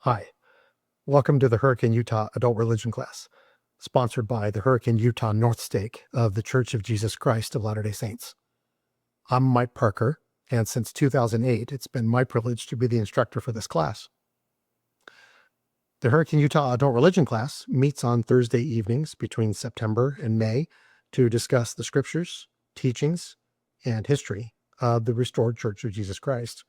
Hi, welcome to the Hurricane Utah Adult Religion class, sponsored by the Hurricane Utah North Stake of the Church of Jesus Christ of Latter-day Saints. I'm Mike Parker, and since 2008, it's been my privilege to be the instructor for this class. The Hurricane Utah Adult Religion class meets on Thursday evenings between September and May to discuss the scriptures, teachings, and history of the restored Church of Jesus Christ.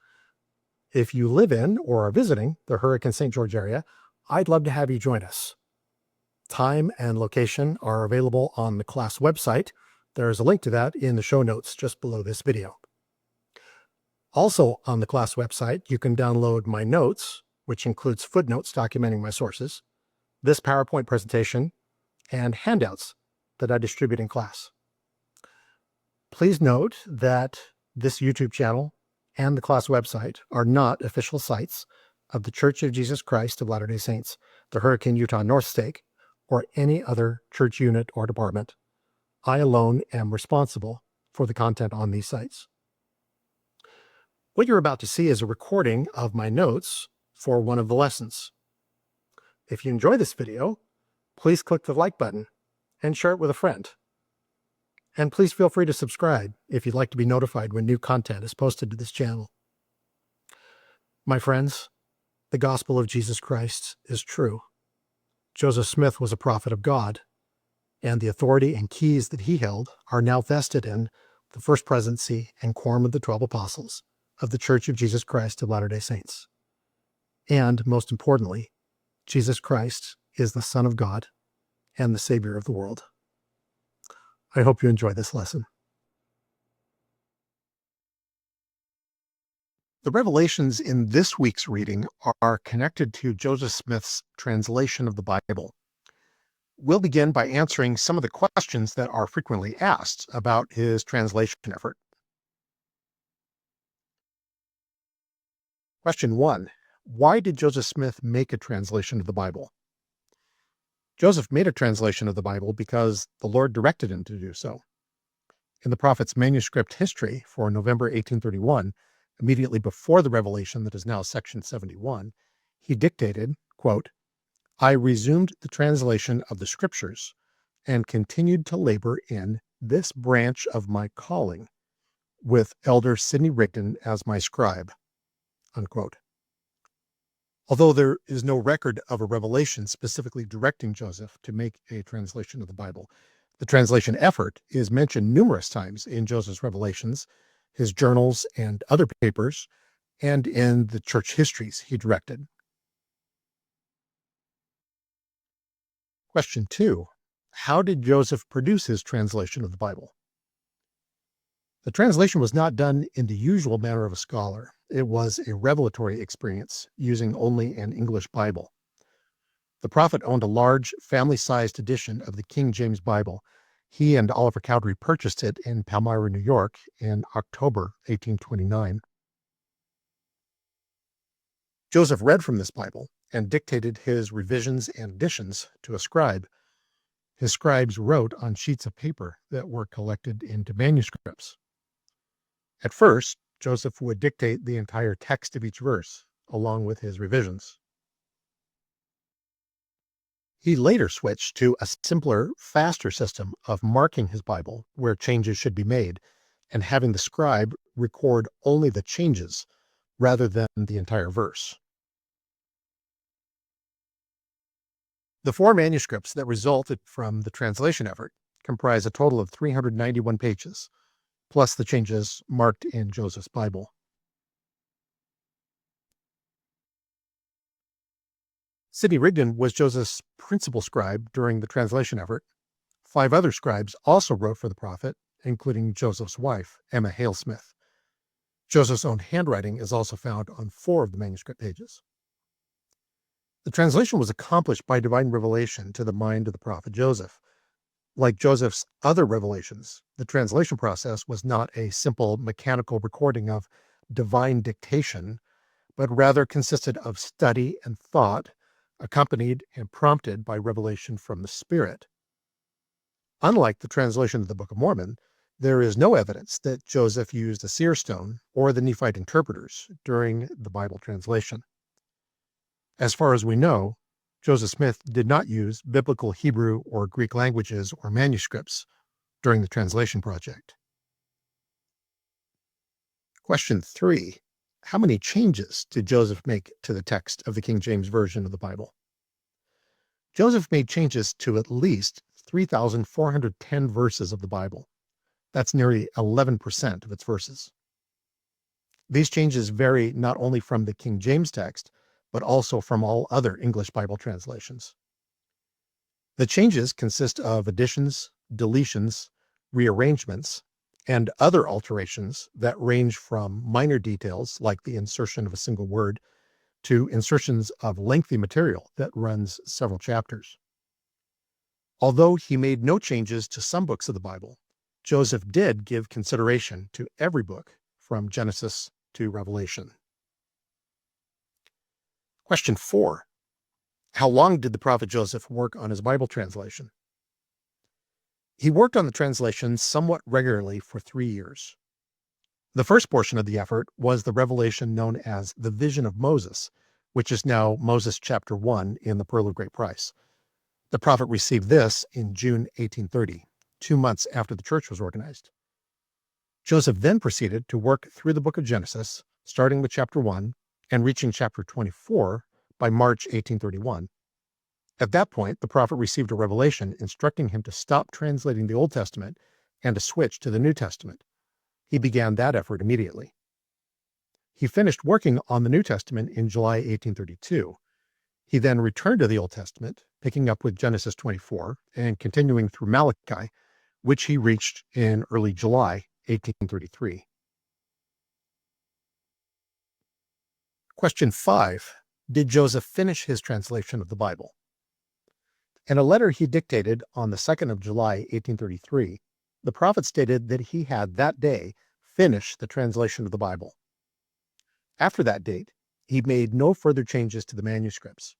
If you live in or are visiting the Hurricane St. George area, I'd love to have you join us. Time and location are available on the class website. There's a link to that in the show notes just below this video. Also on the class website, you can download my notes, which includes footnotes documenting my sources, this PowerPoint presentation, and handouts that I distribute in class. Please note that this YouTube channel and the class website are not official sites of the Church of Jesus Christ of Latter-day Saints, the Hurricane Utah North Stake, or any other church unit or department. I alone am responsible for the content on these sites. What you're about to see is a recording of my notes for one of the lessons. If you enjoy this video, please click the like button and share it with a friend. And please feel free to subscribe if you'd like to be notified when new content is posted to this channel. My friends, the gospel of Jesus Christ is true. Joseph Smith was a prophet of God, and the authority and keys that he held are now vested in the First Presidency and Quorum of the 12 Apostles of the Church of Jesus Christ of Latter-day Saints. And most importantly, Jesus Christ is the Son of God and the Savior of the world. I hope you enjoy this lesson. The revelations in this week's reading are connected to Joseph Smith's translation of the Bible. We'll begin by answering some of the questions that are frequently asked about his translation effort. Question 1. Why did Joseph Smith make a translation of the Bible? Joseph made a translation of the Bible because the Lord directed him to do so. In the prophet's manuscript history for November 1831, immediately before the revelation that is now section 71, he dictated, quote, "I resumed the translation of the scriptures and continued to labor in this branch of my calling with Elder Sidney Rigdon as my scribe," unquote. Although there is no record of a revelation specifically directing Joseph to make a translation of the Bible, the translation effort is mentioned numerous times in Joseph's revelations, his journals and other papers, and in the church histories he directed. Question 2. How did Joseph produce his translation of the Bible? The translation was not done in the usual manner of a scholar. It was a revelatory experience using only an English Bible. The prophet owned a large, family-sized edition of the King James Bible. He and Oliver Cowdery purchased it in Palmyra, New York in October 1829. Joseph read from this Bible and dictated his revisions and additions to a scribe. His scribes wrote on sheets of paper that were collected into manuscripts. At first, Joseph would dictate the entire text of each verse, along with his revisions. He later switched to a simpler, faster system of marking his Bible where changes should be made, and having the scribe record only the changes rather than the entire verse. The 4 manuscripts that resulted from the translation effort comprise a total of 391 pages, plus the changes marked in Joseph's Bible. Sidney Rigdon was Joseph's principal scribe during the translation effort. 5 other scribes also wrote for the prophet, including Joseph's wife, Emma Hale Smith. Joseph's own handwriting is also found on 4 of the manuscript pages. The translation was accomplished by divine revelation to the mind of the prophet Joseph. Like Joseph's other revelations, the translation process was not a simple mechanical recording of divine dictation, but rather consisted of study and thought, accompanied and prompted by revelation from the Spirit. Unlike the translation of the Book of Mormon, there is no evidence that Joseph used a seer stone or the Nephite interpreters during the Bible translation. As far as we know, Joseph Smith did not use biblical Hebrew or Greek languages or manuscripts during the translation project. Question 3. How many changes did Joseph make to the text of the King James Version of the Bible? Joseph made changes to at least 3,410 verses of the Bible. That's nearly 11% of its verses. These changes vary not only from the King James text, but also from all other English Bible translations. The changes consist of additions, deletions, rearrangements, and other alterations that range from minor details like the insertion of a single word to insertions of lengthy material that runs several chapters. Although he made no changes to some books of the Bible, Joseph did give consideration to every book from Genesis to Revelation. Question 4. How long did the prophet Joseph work on his Bible translation? He worked on the translation somewhat regularly for 3 years. The first portion of the effort was the revelation known as the Vision of Moses, which is now Moses chapter 1 in the Pearl of Great Price. The prophet received this in June 1830, 2 months after the church was organized. Joseph then proceeded to work through the book of Genesis, starting with chapter 1 and reaching chapter 24 by March 1831. At that point, the prophet received a revelation instructing him to stop translating the Old Testament and to switch to the New Testament. He began that effort immediately. He finished working on the New Testament in July 1832. He then returned to the Old Testament, picking up with Genesis 24 and continuing through Malachi, which he reached in early July 1833. Question 5. Did Joseph finish his translation of the Bible? In a letter he dictated on the 2nd of July, 1833, the prophet stated that he had that day finished the translation of the Bible. After that date, he made no further changes to the manuscripts.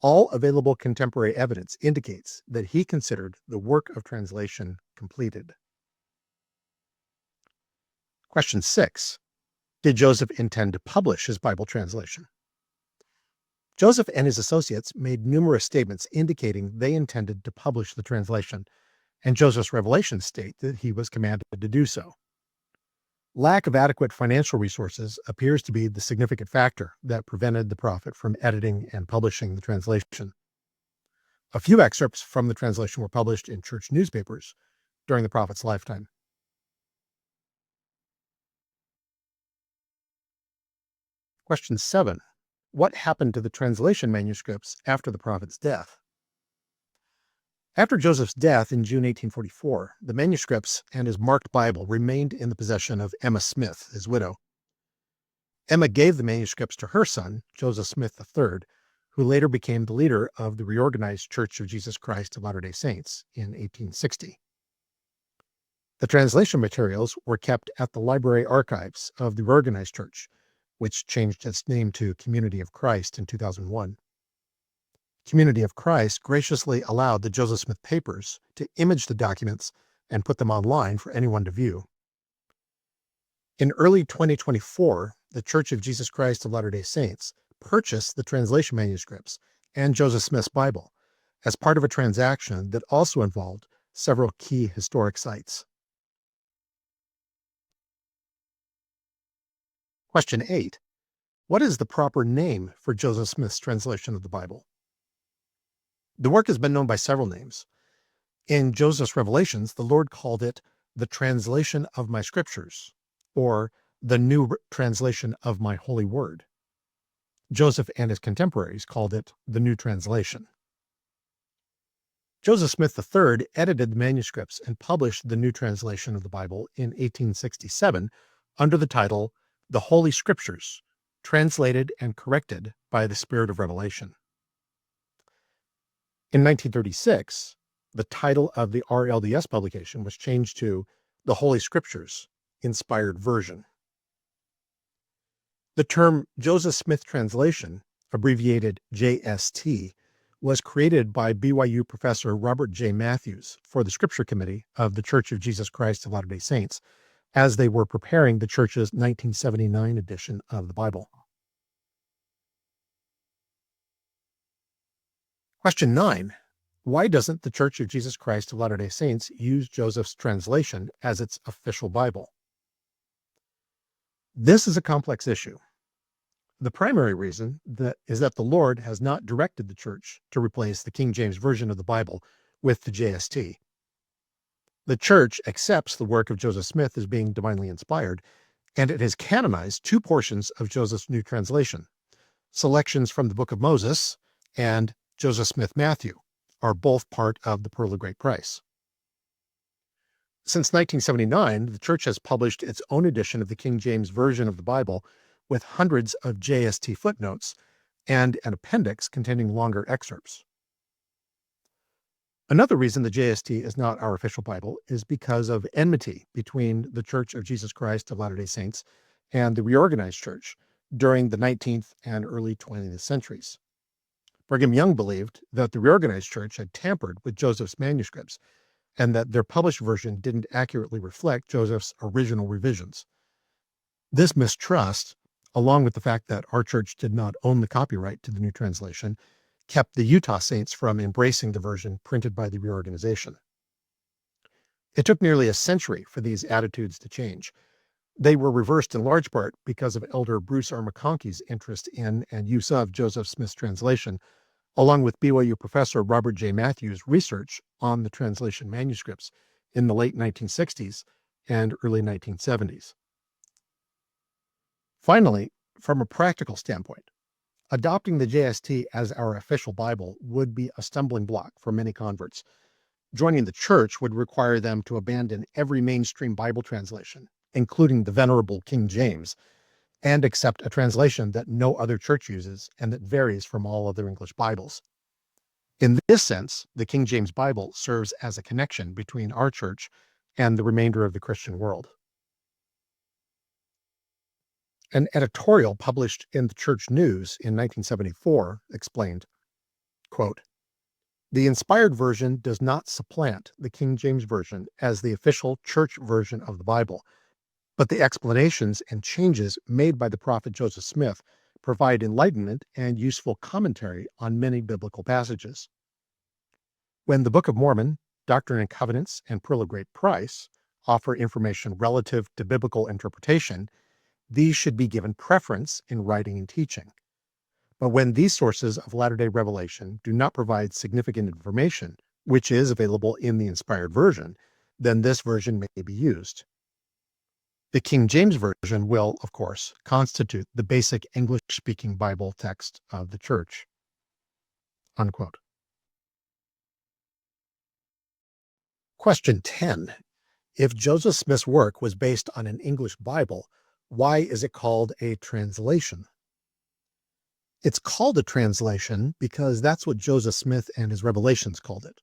All available contemporary evidence indicates that he considered the work of translation completed. Question 6. Did Joseph intend to publish his Bible translation? Joseph and his associates made numerous statements indicating they intended to publish the translation, and Joseph's revelations state that he was commanded to do so. Lack of adequate financial resources appears to be the significant factor that prevented the prophet from editing and publishing the translation. A few excerpts from the translation were published in church newspapers during the prophet's lifetime. Question 7. What happened to the translation manuscripts after the prophet's death? After Joseph's death in June 1844, the manuscripts and his marked Bible remained in the possession of Emma Smith, his widow. Emma gave the manuscripts to her son, Joseph Smith III, who later became the leader of the reorganized Church of Jesus Christ of Latter-day Saints in 1860. The translation materials were kept at the library archives of the reorganized church, which changed its name to Community of Christ in 2001. Community of Christ graciously allowed the Joseph Smith papers to image the documents and put them online for anyone to view. In early 2024, the Church of Jesus Christ of Latter-day Saints purchased the translation manuscripts and Joseph Smith's Bible as part of a transaction that also involved several key historic sites. Question 8. What is the proper name for Joseph Smith's translation of the Bible? The work has been known by several names. In Joseph's Revelations, the Lord called it the translation of my scriptures, or the new translation of my holy word. Joseph and his contemporaries called it the New Translation. Joseph Smith III edited the manuscripts and published the New Translation of the Bible in 1867 under the title The Holy Scriptures, translated and corrected by the Spirit of Revelation. In 1936, the title of the RLDS publication was changed to The Holy Scriptures, Inspired Version. The term Joseph Smith Translation, abbreviated JST, was created by BYU professor Robert J. Matthews for the Scripture Committee of the Church of Jesus Christ of Latter-day Saints as they were preparing the church's 1979 edition of the Bible. Question 9. Why doesn't the Church of Jesus Christ of Latter-day Saints use Joseph's translation as its official Bible? This is a complex issue. The primary reason is that the Lord has not directed the Church to replace the King James Version of the Bible with the JST. The Church accepts the work of Joseph Smith as being divinely inspired, and it has canonized two portions of Joseph's new translation. Selections from the Book of Moses and Joseph Smith Matthew are both part of the Pearl of Great Price. Since 1979, the Church has published its own edition of the King James Version of the Bible with hundreds of JST footnotes and an appendix containing longer excerpts. Another reason the JST is not our official Bible is because of enmity between the Church of Jesus Christ of Latter-day Saints and the Reorganized Church during the 19th and early 20th centuries. Brigham Young believed that the Reorganized Church had tampered with Joseph's manuscripts and that their published version didn't accurately reflect Joseph's original revisions. This mistrust, along with the fact that our church did not own the copyright to the new translation, kept the Utah Saints from embracing the version printed by the reorganization. It took nearly a century for these attitudes to change. They were reversed in large part because of Elder Bruce R. McConkie's interest in and use of Joseph Smith's translation, along with BYU professor Robert J. Matthews' research on the translation manuscripts in the late 1960s and early 1970s. Finally, from a practical standpoint, adopting the JST as our official Bible would be a stumbling block for many converts. Joining the church would require them to abandon every mainstream Bible translation, including the venerable King James, and accept a translation that no other church uses and that varies from all other English Bibles. In this sense, the King James Bible serves as a connection between our church and the remainder of the Christian world. An editorial published in the Church News in 1974 explained, quote, "The inspired version does not supplant the King James Version as the official church version of the Bible, but the explanations and changes made by the prophet Joseph Smith provide enlightenment and useful commentary on many biblical passages. When the Book of Mormon, Doctrine and Covenants, and Pearl of Great Price offer information relative to biblical interpretation, these should be given preference in writing and teaching. But when these sources of latter-day revelation do not provide significant information, which is available in the inspired version, then this version may be used. The King James Version will, of course, constitute the basic English-speaking Bible text of the church." Unquote. Question 10. If Joseph Smith's work was based on an English Bible, why is it called a translation? It's called a translation because that's what Joseph Smith and his Revelations called it.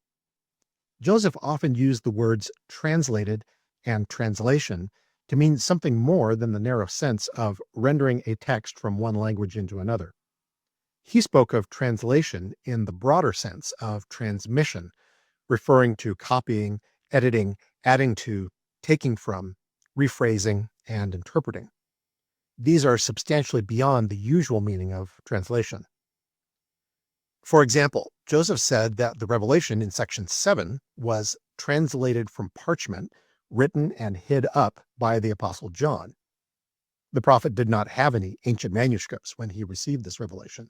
Joseph often used the words translated and translation to mean something more than the narrow sense of rendering a text from one language into another. He spoke of translation in the broader sense of transmission, referring to copying, editing, adding to, taking from, rephrasing, and interpreting. These are substantially beyond the usual meaning of translation. For example, Joseph said that the Revelation in section 7 was translated from parchment, written and hid up by the Apostle John. The prophet did not have any ancient manuscripts when he received this revelation.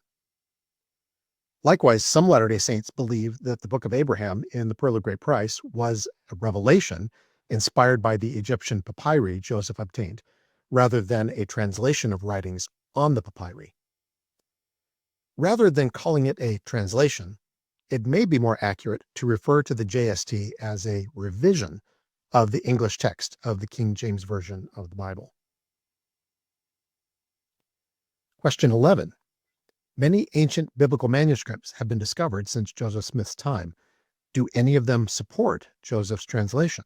Likewise, some Latter-day Saints believe that the Book of Abraham in the Pearl of Great Price was a revelation inspired by the Egyptian papyri Joseph obtained, rather than a translation of writings on the papyri. Rather than calling it a translation, it may be more accurate to refer to the JST as a revision of the English text of the King James Version of the Bible. Question 11. Many ancient biblical manuscripts have been discovered since Joseph Smith's time. Do any of them support Joseph's translation?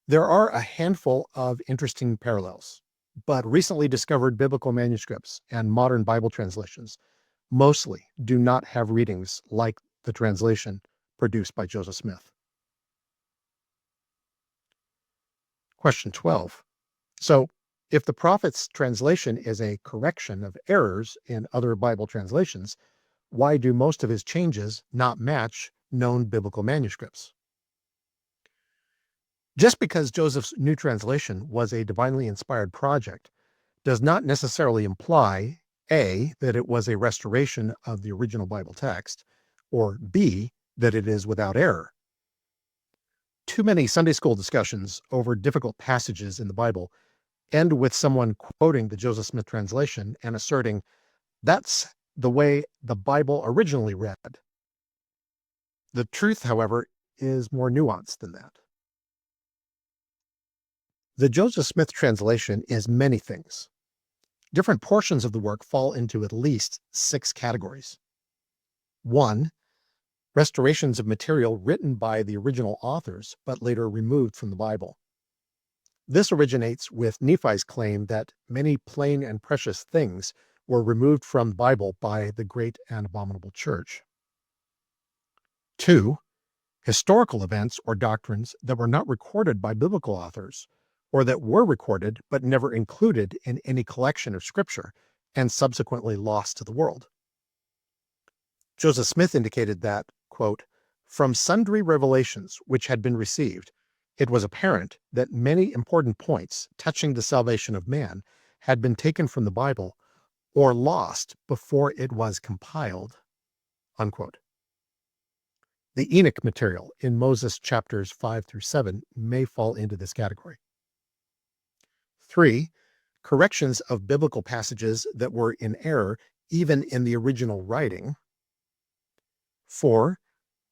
There are a handful of interesting parallels, but recently discovered biblical manuscripts and modern Bible translations mostly do not have readings like the translation produced by Joseph Smith. Question 12. So, if the prophet's translation is a correction of errors in other Bible translations, why do most of his changes not match known biblical manuscripts? Just because Joseph's new translation was a divinely inspired project does not necessarily imply A, that it was a restoration of the original Bible text, or B, that it is without error. Too many Sunday school discussions over difficult passages in the Bible end with someone quoting the Joseph Smith translation and asserting, "That's the way the Bible originally read." The truth, however, is more nuanced than that. The Joseph Smith translation is many things. Different portions of the work fall into at least 6 categories. 1. Restorations of material written by the original authors, but later removed from the Bible. This originates with Nephi's claim that many plain and precious things were removed from the Bible by the great and abominable church. 2. Historical events or doctrines that were not recorded by biblical authors, or that were recorded but never included in any collection of scripture and subsequently lost to the world. Joseph Smith indicated that, quote, "From sundry revelations which had been received, it was apparent that many important points touching the salvation of man had been taken from the Bible or lost before it was compiled," unquote. The Enoch material in Moses chapters 5 through 7 may fall into this category. 3. Corrections of biblical passages that were in error even in the original writing. 4.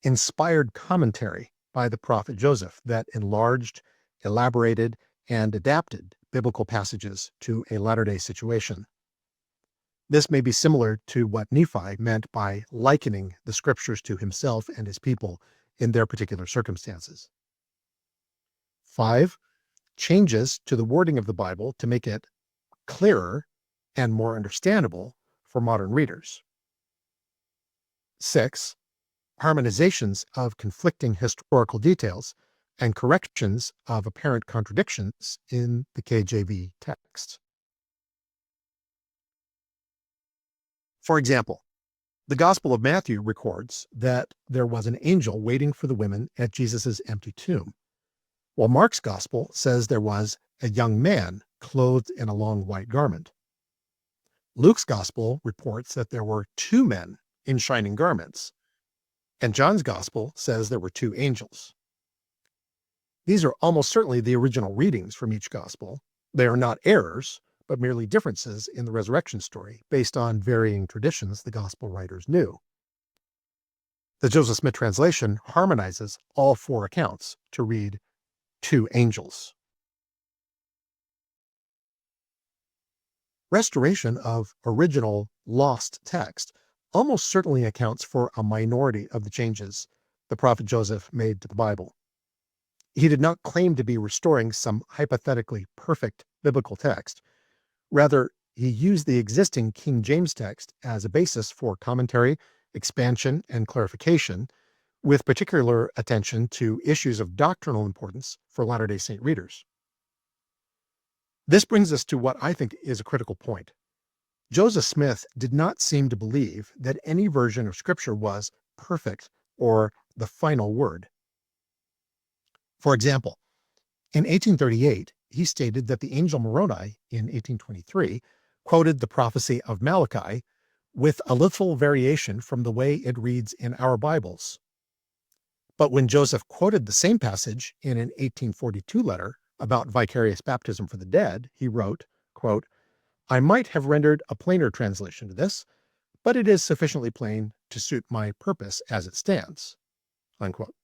Inspired commentary by the prophet Joseph that enlarged, elaborated, and adapted biblical passages to a latter-day situation. This may be similar to what Nephi meant by likening the scriptures to himself and his people in their particular circumstances. 5. Changes to the wording of the Bible to make it clearer and more understandable for modern readers. 6. Harmonizations of conflicting historical details and corrections of apparent contradictions in the KJV text. For example, the Gospel of Matthew records that there was an angel waiting for the women at Jesus' empty tomb, while Mark's Gospel says there was a young man clothed in a long white garment. Luke's Gospel reports that there were 2 men in shining garments, and John's Gospel says there were 2 angels. These are almost certainly the original readings from each Gospel. They are not errors, but merely differences in the resurrection story based on varying traditions the Gospel writers knew. The Joseph Smith translation harmonizes all 4 accounts to read 2 angels. Restoration of original lost text almost certainly accounts for a minority of the changes the prophet Joseph made to the Bible. He did not claim to be restoring some hypothetically perfect biblical text. Rather, he used the existing King James text as a basis for commentary, expansion, and clarification, with particular attention to issues of doctrinal importance for Latter-day Saint readers. This brings us to what I think is a critical point. Joseph Smith did not seem to believe that any version of Scripture was perfect or the final word. For example, in 1838, he stated that the angel Moroni in 1823 quoted the prophecy of Malachi with a little variation from the way it reads in our Bibles. But when Joseph quoted the same passage in an 1842 letter about vicarious baptism for the dead, he wrote, quote, "I might have rendered a plainer translation to this, but it is sufficiently plain to suit my purpose as it stands," unquote.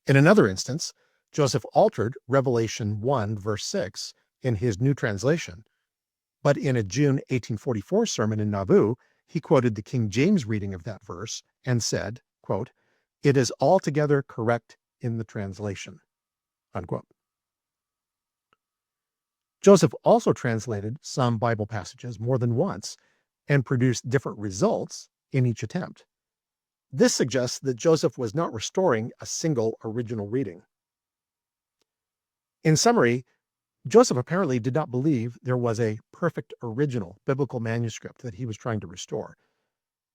In another instance, Joseph altered Revelation 1, verse 6 in his new translation, but in a June 1844 sermon in Nauvoo, he quoted the King James reading of that verse and said, quote, "It is altogether correct in the translation," unquote. Joseph also translated some Bible passages more than once and produced different results in each attempt. This suggests that Joseph was not restoring a single original reading. In summary, Joseph apparently did not believe there was a perfect original biblical manuscript that he was trying to restore,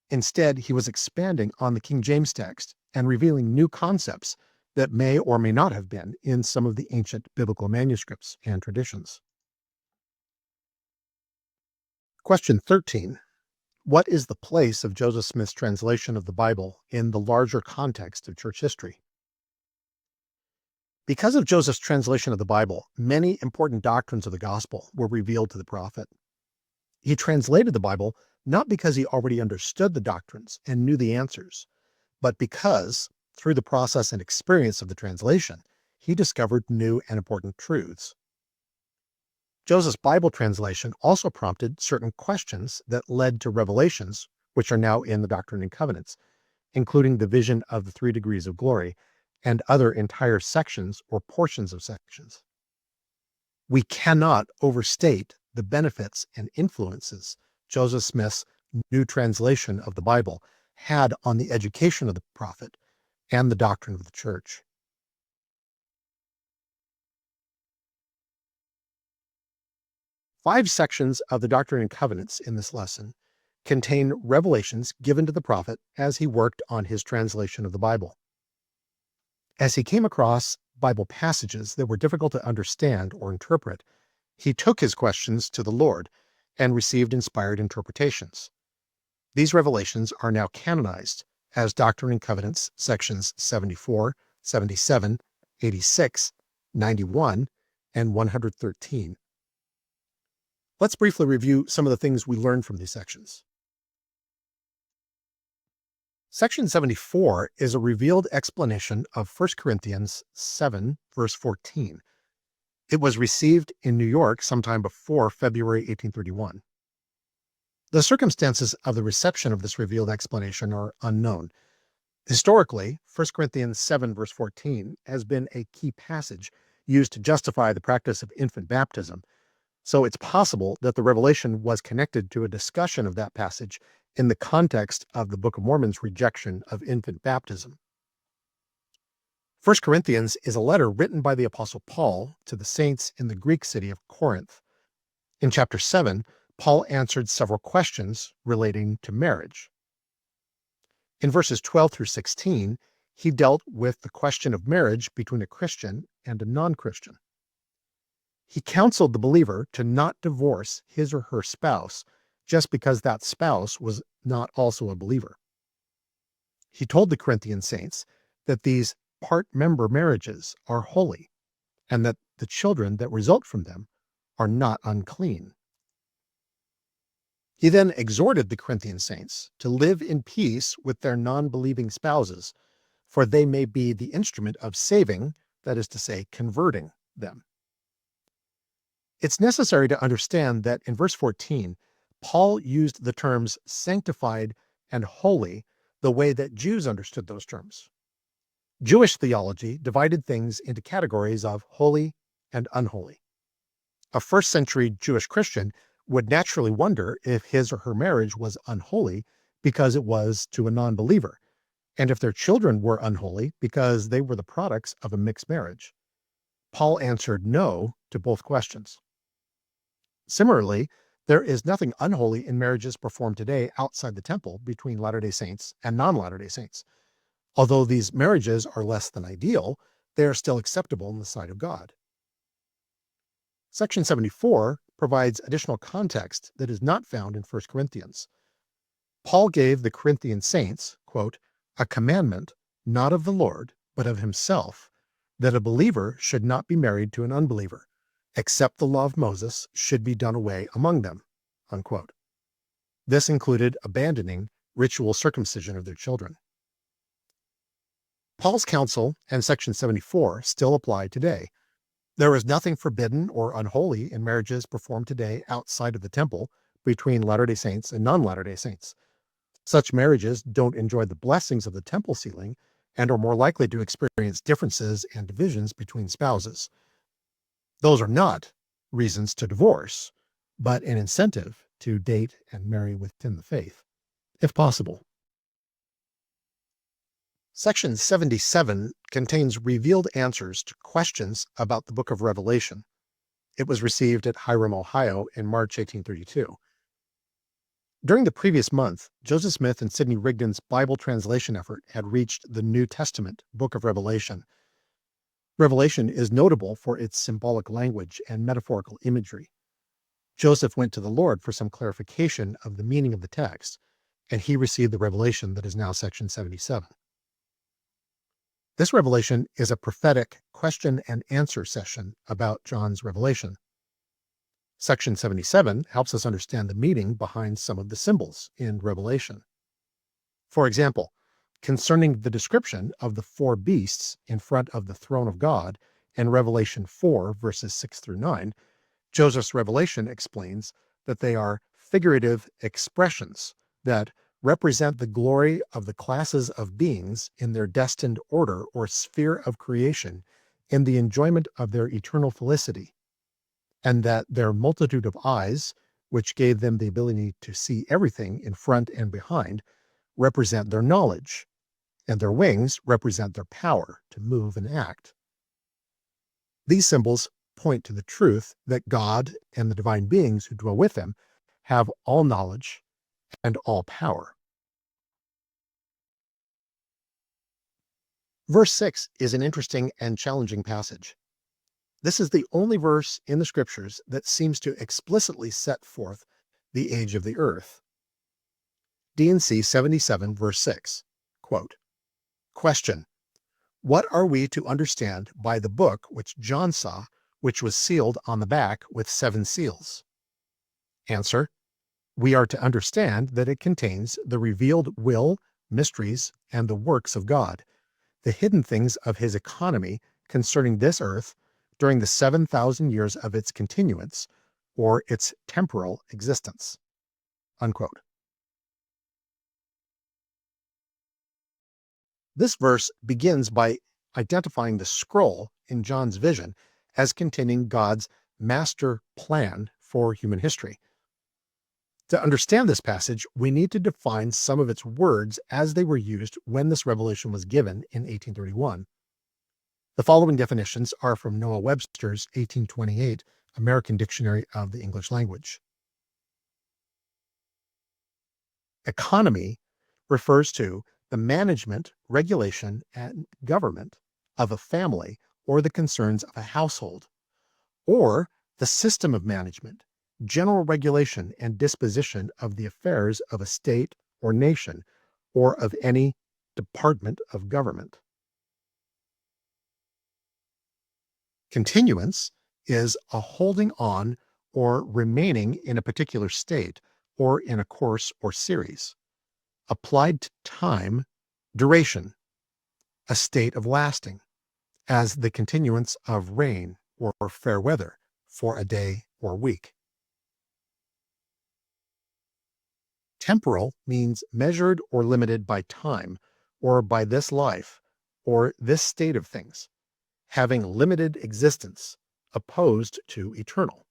Instead, he was expanding on the King James text and revealing new concepts that may or may not have been in some of the ancient biblical manuscripts and traditions. Question 13. What is the place of Joseph Smith's translation of the Bible in the larger context of church history? Because of Joseph's translation of the Bible, many important doctrines of the gospel were revealed to the prophet. He translated the Bible not because he already understood the doctrines and knew the answers, but because, through the process and experience of the translation, he discovered new and important truths. Joseph's Bible translation also prompted certain questions that led to revelations, which are now in the Doctrine and Covenants, including the vision of the 3 degrees of glory and other entire sections or portions of sections. We cannot overstate the benefits and influences Joseph Smith's new translation of the Bible had on the education of the prophet and the doctrine of the church. Five sections of the Doctrine and Covenants in this lesson contain revelations given to the prophet as he worked on his translation of the Bible. As he came across Bible passages that were difficult to understand or interpret, he took his questions to the Lord and received inspired interpretations. These revelations are now canonized as Doctrine and Covenants sections 74, 77, 86, 91, and 113. Let's briefly review some of the things we learned from these sections. Section 74 is a revealed explanation of 1 Corinthians 7, verse 14. It was received in New York sometime before February 1831. The circumstances of the reception of this revealed explanation are unknown. Historically, 1 Corinthians 7, verse 14 has been a key passage used to justify the practice of infant baptism, so it's possible that the revelation was connected to a discussion of that passage in the context of the Book of Mormon's rejection of infant baptism. 1 Corinthians is a letter written by the Apostle Paul to the saints in the Greek city of Corinth. In chapter 7, Paul answered several questions relating to marriage. In verses 12 through 16, he dealt with the question of marriage between a Christian and a non-Christian. He counseled the believer to not divorce his or her spouse just because that spouse was not also a believer. He told the Corinthian saints that these part-member marriages are holy and that the children that result from them are not unclean. He then exhorted the Corinthian saints to live in peace with their non-believing spouses, for they may be the instrument of saving, that is to say, converting them. It's necessary to understand that in verse 14, Paul used the terms sanctified and holy the way that Jews understood those terms. Jewish theology divided things into categories of holy and unholy. A first-century Jewish Christian would naturally wonder if his or her marriage was unholy because it was to a non-believer, and if their children were unholy because they were the products of a mixed marriage. Paul answered no to both questions. Similarly, there is nothing unholy in marriages performed today outside the temple between Latter-day Saints and non-Latter-day Saints. Although these marriages are less than ideal, they are still acceptable in the sight of God. Section 74 provides additional context that is not found in 1 Corinthians. Paul gave the Corinthian saints, quote, a commandment not of the Lord, but of himself, that a believer should not be married to an unbeliever, except the law of Moses should be done away among them, unquote. This included abandoning ritual circumcision of their children. Paul's counsel and Section 74 still apply today. There is nothing forbidden or unholy in marriages performed today outside of the temple between Latter-day Saints and non-Latter-day Saints. Such marriages don't enjoy the blessings of the temple sealing and are more likely to experience differences and divisions between spouses. Those are not reasons to divorce, but an incentive to date and marry within the faith, if possible. Section 77 contains revealed answers to questions about the Book of Revelation. It was received at Hiram, Ohio in March 1832. During the previous month, Joseph Smith and Sidney Rigdon's Bible translation effort had reached the New Testament book of Revelation. Revelation is notable for its symbolic language and metaphorical imagery. Joseph went to the Lord for some clarification of the meaning of the text, and he received the revelation that is now section 77. This revelation is a prophetic question and answer session about John's revelation. Section 77 helps us understand the meaning behind some of the symbols in Revelation. For example, concerning the description of the four beasts in front of the throne of God in Revelation 4, verses 6 through 9, Joseph's revelation explains that they are figurative expressions that represent the glory of the classes of beings in their destined order or sphere of creation in the enjoyment of their eternal felicity, and that their multitude of eyes, which gave them the ability to see everything in front and behind, represent their knowledge, and their wings represent their power to move and act. These symbols point to the truth that God and the divine beings who dwell with him have all knowledge and all power. Verse 6 is an interesting and challenging passage. This is the only verse in the scriptures that seems to explicitly set forth the age of the earth. D&C 77, verse 6, quote, "Question: What are we to understand by the book which John saw, which was sealed on the back with 7 seals? Answer: We are to understand that it contains the revealed will, mysteries, and the works of God, the hidden things of his economy concerning this earth during the 7,000 years of its continuance, or its temporal existence." Unquote. This verse begins by identifying the scroll in John's vision as containing God's master plan for human history. To understand this passage, we need to define some of its words as they were used when this revelation was given in 1831. The following definitions are from Noah Webster's 1828 American Dictionary of the English Language. Economy refers to the management, regulation, and government of a family or the concerns of a household, or the system of management, general regulation and disposition of the affairs of a state or nation, or of any department of government. Continuance is a holding on or remaining in a particular state or in a course or series. Applied to time, duration, a state of lasting, as the continuance of rain or fair weather for a day or week. Temporal means measured or limited by time, or by this life, or this state of things, having limited existence, opposed to eternal.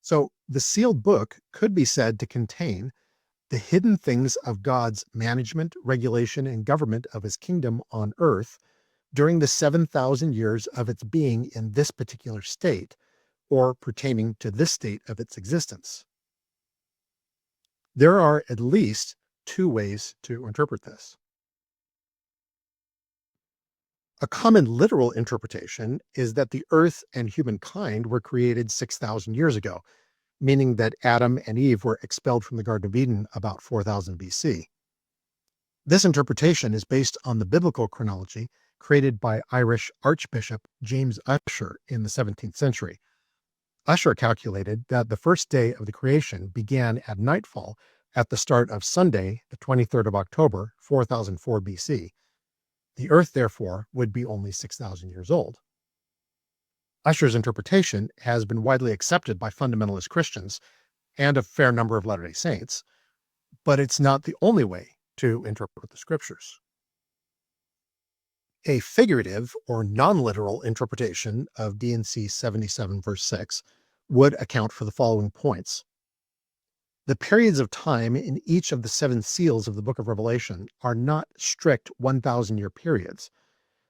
So the sealed book could be said to contain the hidden things of God's management, regulation, and government of his kingdom on earth during the 7,000 years of its being in this particular state, or pertaining to this state of its existence. There are at least 2 ways to interpret this. A common literal interpretation is that the earth and humankind were created 6,000 years ago, meaning that Adam and Eve were expelled from the Garden of Eden about 4000 BC. This interpretation is based on the biblical chronology created by Irish Archbishop James Ussher in the 17th century. Ussher calculated that the first day of the creation began at nightfall at the start of Sunday, the 23rd of October, 4004 BC. The earth, therefore, would be only 6,000 years old. Ussher's interpretation has been widely accepted by fundamentalist Christians and a fair number of Latter-day Saints, but it's not the only way to interpret the scriptures. A figurative or non-literal interpretation of D&C 77 verse 6 would account for the following points. The periods of time in each of the 7 seals of the book of Revelation are not strict 1,000-year periods.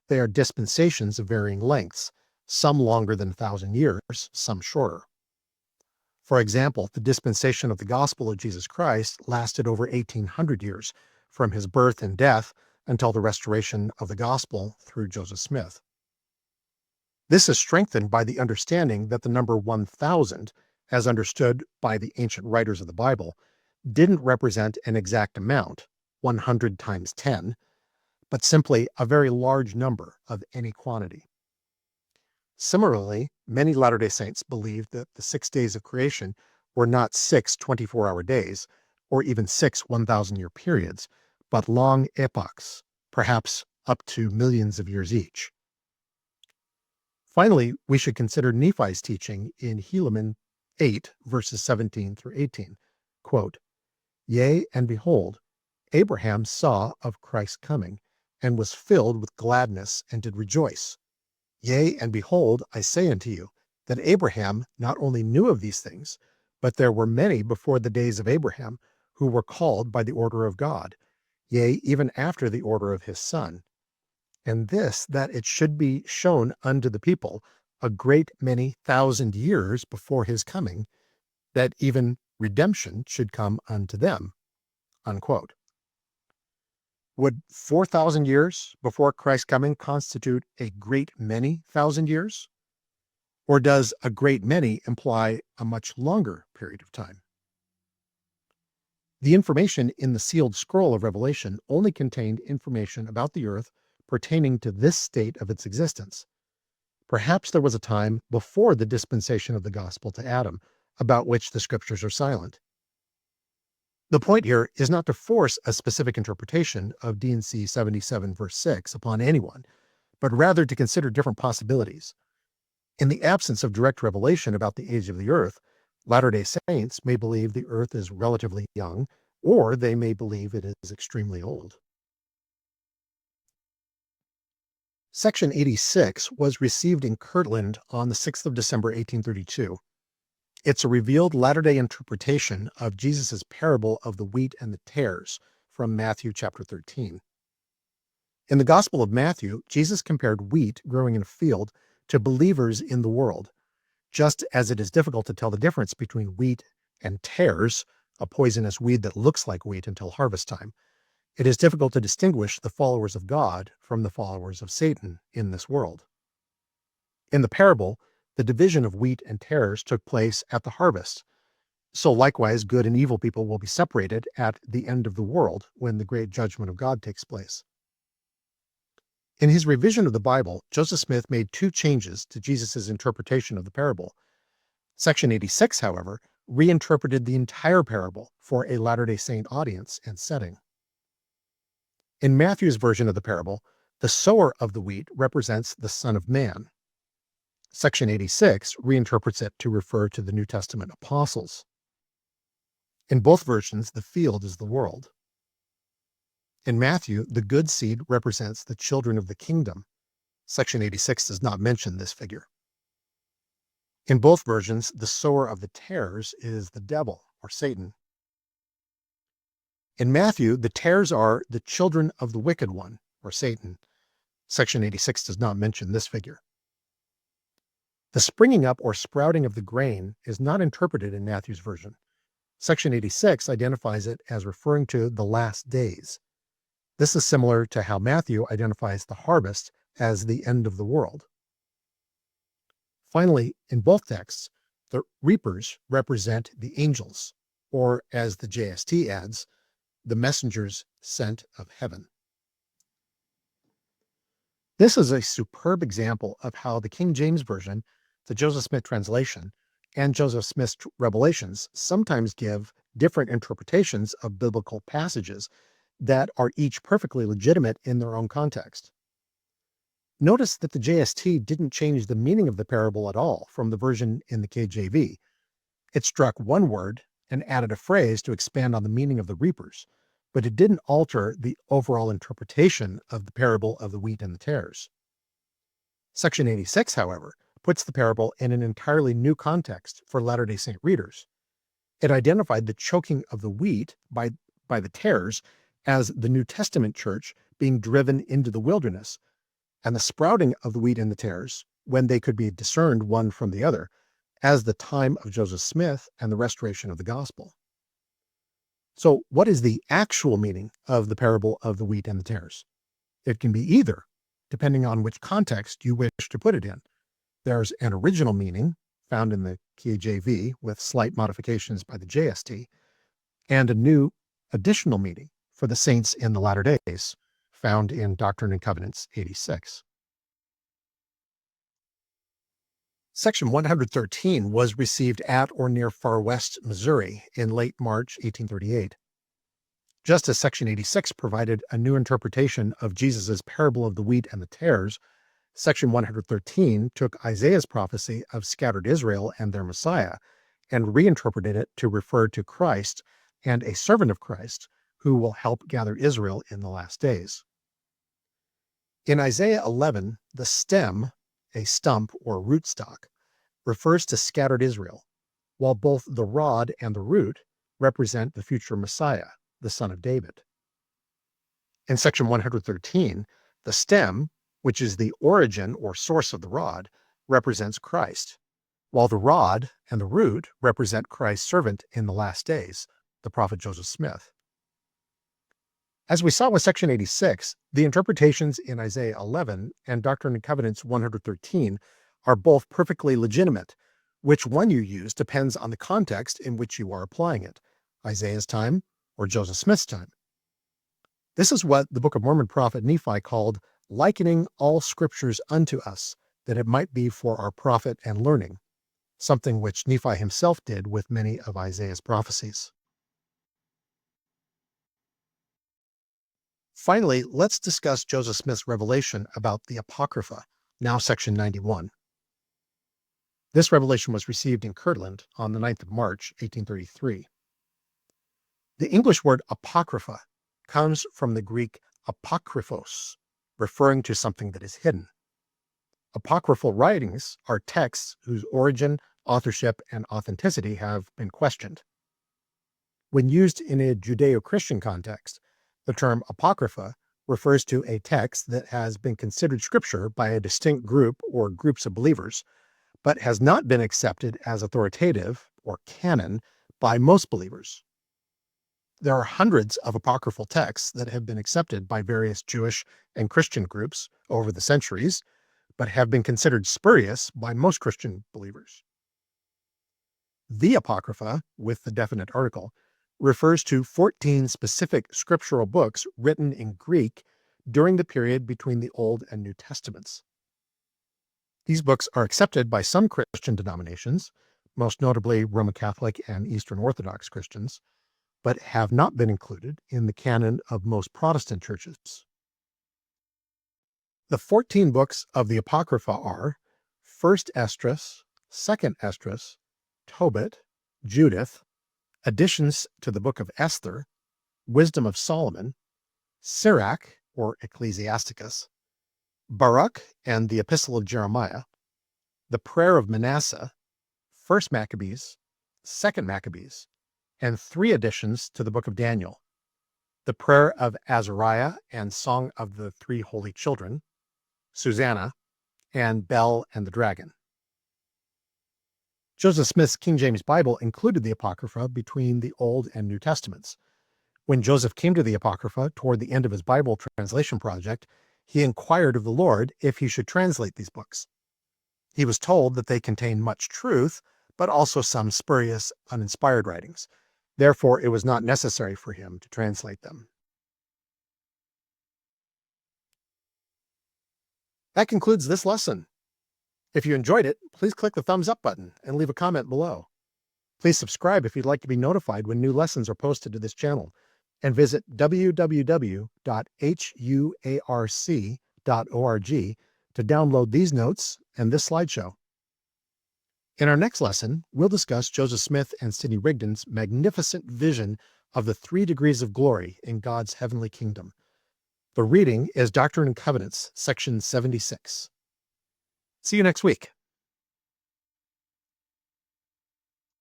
They are dispensations of varying lengths, some longer than 1,000 years, some shorter. For example, the dispensation of the gospel of Jesus Christ lasted over 1800 years, from his birth and death until the restoration of the gospel through Joseph Smith. This is strengthened by the understanding that the number 1000, as understood by the ancient writers of the Bible, didn't represent an exact amount, 100 times 10, but simply a very large number of any quantity. Similarly, many Latter-day Saints believed that the 6 days of creation were not 6 24-hour days, or even 6 1,000-year periods, but long epochs, perhaps up to millions of years each. Finally, we should consider Nephi's teaching in Helaman 8, verses 17 through 18. Quote, "Yea, and behold, Abraham saw of Christ's coming, and was filled with gladness, and did rejoice. Yea, and behold, I say unto you, that Abraham not only knew of these things, but there were many before the days of Abraham, who were called by the order of God, yea, even after the order of his Son. And this, that it should be shown unto the people a great many thousand years before his coming, that even redemption should come unto them." Unquote. Would 4,000 years before Christ's coming constitute a great many thousand years? Or does a great many imply a much longer period of time? The information in the sealed scroll of Revelation only contained information about the earth pertaining to this state of its existence. Perhaps there was a time before the dispensation of the gospel to Adam, about which the scriptures are silent. The point here is not to force a specific interpretation of D&C 77 verse 6 upon anyone, but rather to consider different possibilities. In the absence of direct revelation about the age of the earth, Latter-day Saints may believe the earth is relatively young, or they may believe it is extremely old. Section 86 was received in Kirtland on the 6th of December, 1832. It's a revealed Latter-day interpretation of Jesus' parable of the wheat and the tares from Matthew chapter 13. In the Gospel of Matthew, Jesus compared wheat growing in a field to believers in the world, just as it is difficult to tell the difference between wheat and tares, a poisonous weed that looks like wheat until harvest time. It is difficult to distinguish the followers of God from the followers of Satan in this world. In the parable, the division of wheat and tares took place at the harvest. So likewise, good and evil people will be separated at the end of the world when the great judgment of God takes place. In his revision of the Bible, Joseph Smith made 2 changes to Jesus' interpretation of the parable. Section 86, however, reinterpreted the entire parable for a Latter-day Saint audience and setting. In Matthew's version of the parable, the sower of the wheat represents the Son of Man. Section 86 reinterprets it to refer to the New Testament apostles. In both versions, the field is the world. In Matthew, the good seed represents the children of the kingdom. Section 86 does not mention this figure. In both versions, the sower of the tares is the devil, or Satan. In Matthew, the tares are the children of the wicked one, or Satan. Section 86 does not mention this figure. The springing up or sprouting of the grain is not interpreted in Matthew's version. Section 86 identifies it as referring to the last days. This is similar to how Matthew identifies the harvest as the end of the world. Finally, in both texts, the reapers represent the angels, or as the JST adds, the messengers sent of heaven. This is a superb example of how the King James Version, the Joseph Smith translation, and Joseph Smith's revelations sometimes give different interpretations of biblical passages that are each perfectly legitimate in their own context. Notice that the JST didn't change the meaning of the parable at all from the version in the KJV. It struck one word and added a phrase to expand on the meaning of the reapers, but it didn't alter the overall interpretation of the parable of the wheat and the tares. Section 86, however, puts the parable in an entirely new context for Latter-day Saint readers. It identified the choking of the wheat by the tares as the New Testament church being driven into the wilderness, and the sprouting of the wheat and the tares, when they could be discerned one from the other, as the time of Joseph Smith and the restoration of the gospel. So what is the actual meaning of the parable of the wheat and the tares? It can be either, depending on which context you wish to put it in. There's an original meaning found in the KJV with slight modifications by the JST, and a new additional meaning for the saints in the latter days found in Doctrine and Covenants 86. Section 113 was received at or near Far West, Missouri in late March 1838. Just as Section 86 provided a new interpretation of Jesus' parable of the wheat and the tares, Section 113 took Isaiah's prophecy of scattered Israel and their Messiah and reinterpreted it to refer to Christ and a servant of Christ who will help gather Israel in the last days. In Isaiah 11, the stem, a stump or rootstock, refers to scattered Israel, while both the rod and the root represent the future Messiah, the son of David. In Section 113, the stem, which is the origin or source of the rod, represents Christ, while the rod and the root represent Christ's servant in the last days, the prophet Joseph Smith. As we saw with Section 86, the interpretations in Isaiah 11 and Doctrine and Covenants 113 are both perfectly legitimate. Which one you use depends on the context in which you are applying it, Isaiah's time or Joseph Smith's time. This is what the Book of Mormon prophet Nephi called likening all scriptures unto us, that it might be for our profit and learning, something which Nephi himself did with many of Isaiah's prophecies. Finally, let's discuss Joseph Smith's revelation about the Apocrypha, now Section 91. This revelation was received in Kirtland on the 9th of March, 1833. The English word Apocrypha comes from the Greek apokryphos, referring to something that is hidden. Apocryphal writings are texts whose origin, authorship, and authenticity have been questioned. When used in a Judeo-Christian context, the term Apocrypha refers to a text that has been considered scripture by a distinct group or groups of believers, but has not been accepted as authoritative or canon by most believers. There are hundreds of apocryphal texts that have been accepted by various Jewish and Christian groups over the centuries, but have been considered spurious by most Christian believers. The Apocrypha, with the definite article, refers to 14 specific scriptural books written in Greek during the period between the Old and New Testaments. These books are accepted by some Christian denominations, most notably Roman Catholic and Eastern Orthodox Christians, but have not been included in the canon of most Protestant churches. The 14 books of the Apocrypha are 1st Esdras, 2nd Esdras, Tobit, Judith, additions to the book of Esther, Wisdom of Solomon, Sirach or Ecclesiasticus, Baruch and the Epistle of Jeremiah, the Prayer of Manasseh, 1st Maccabees, 2nd Maccabees, and 3 additions to the book of Daniel, the Prayer of Azariah and Song of the Three Holy Children, Susanna, and Bel and the Dragon. Joseph Smith's King James Bible included the Apocrypha between the Old and New Testaments. When Joseph came to the Apocrypha toward the end of his Bible translation project, he inquired of the Lord if he should translate these books. He was told that they contained much truth, but also some spurious, uninspired writings. Therefore, it was not necessary for him to translate them. That concludes this lesson. If you enjoyed it, please click the thumbs up button and leave a comment below. Please subscribe if you'd like to be notified when new lessons are posted to this channel, and visit www.huarc.org to download these notes and this slideshow. In our next lesson, we'll discuss Joseph Smith and Sidney Rigdon's magnificent vision of the 3 degrees of glory in God's heavenly kingdom. The reading is Doctrine and Covenants, section 76. See you next week.